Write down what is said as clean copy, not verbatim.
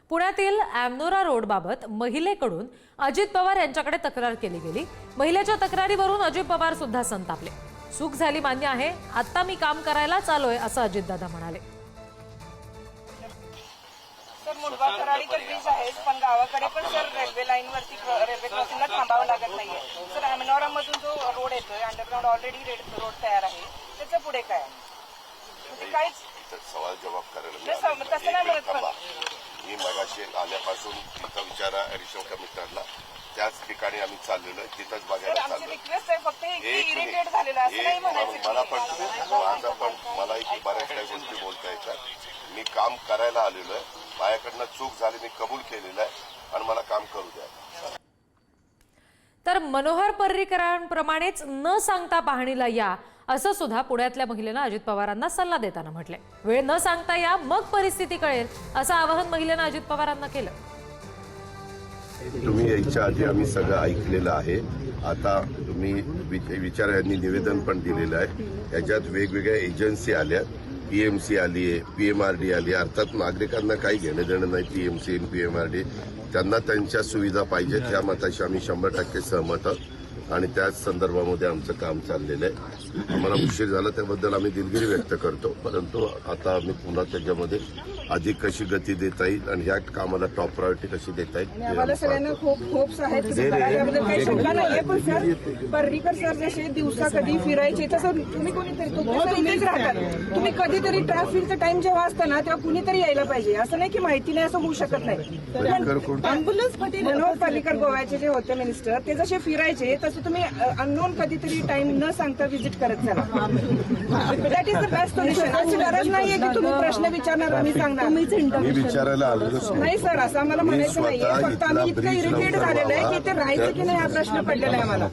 पुण्यातील अॅमनोरा रोडबाबत महिलेकडून अजित पवार यांच्याकडे तक्रार केली गेली। महिलेच्या तक्रारीवरून अजित पवार सुद्धा संतापले। चूक झाली मान्य आहे, आता मी काम करायला चालोय असं अजितदादा म्हणाले। सर मुलगा कराडी तर ब्रिज आहे, पण गावाकडे पण सर रेल्वे लाईनवरती रेल्वे क्रॉसिंगला थांबावं लागत नाहीये। सर अॅमनोरा मधून जो रोड येतोय अंडरग्राउंड ऑलरेडी रोड तयार आहे, त्याचं पुढे काय म्हणजे काहीच सवाल जवाब करायला तसं नाही म्हणत पण मी मगाशी आल्यापासून तिथं विचारा ऍडिशनल कमिशनरला, त्याच ठिकाणी आम्ही चाललेलो आहे, तिथंच बघायला आमची चाललो। रिक्वेस्ट आहे फक्त इरिटेट झालेलं असं नाही म्हणायचं। मला पण माझं पण मलाही बऱ्याच काही गोष्टी बोलता येतात। मी काम करायला आलेलो आहे, माझ्याकडनं चूक झाली, मी कबूल केलेलं आहे आणि मला काम करू द्या। तर मनोहर पर्रीकरांप्रमाणेच न सांगता पाहणीला या असं सुद्धा पुण्यातल्या महिलेनं अजित पवारांना सल्ला देताना म्हटले। वेळ न सांगता या, मग परिस्थिती कळेल असं आवाहन महिलेनं अजित पवारांना केलं। तुम्ही याच्या आधी आम्ही सगळं ऐकलेलं आहे। आता तुम्ही विचार यांनी निवेदन पण दिलेलं आहे। याच्यात वेगवेगळ्या एजन्सी आल्या, पीएमसी आली आहे, पीएमआरडी आली आहे। अर्थात नागरिकांना काही घेणं देणं नाही पीएमसी आणि पीएमआरडी, त्यांना त्यांच्या सुविधा पाहिजेत या मताशी आम्ही 100% सहमत आहोत आणि त्याच संदर्भामध्ये आमचं काम चाललेलं आहे। आम्हाला उशीर झाला त्याबद्दल आम्ही दिलगिरी व्यक्त करतो, परंतु आता आम्ही पुन्हा त्याच्यामध्ये अधिक कशी गती देता येईल आणि ह्या कामाला टॉप प्रायोरिटी कशी देता येईल आम्हाला सगळ्यांना खूप होप्स आहेत, याबद्दल काही शंका नाहीये। पण सर पर्रीकर सर जसे दिवसा कधी फिरायचे तसं तुम्ही कोणीतरी इथेच राहतात, तुम्ही कधीतरी ट्रॅफिकचा टाइम जेव्हा असतं ना तेव्हा कुणीतरी यायला पाहिजे। असं नाही की माहिती नाही असं होऊ शकत नाही। मनोहर पर्रीकर गोव्याचे जे होते मिनिस्टर, ते जसे फिरायचे तसे तुम्ही अननोन कधीतरी टाइम न सांगता व्हिजिट करत चला। That is the best solution. अशी गरज नाहीये की तुम्ही प्रश्न विचारणार आम्ही सांगणार। मी विचारायला आलेलोच नाही सर, असं आम्हाला म्हणायचं नाहीये। फक्त आम्ही इतकं इरिटेट झालेलं आहे की ते राहायचं की नाही हा प्रश्न पडलेला आहे आम्हाला।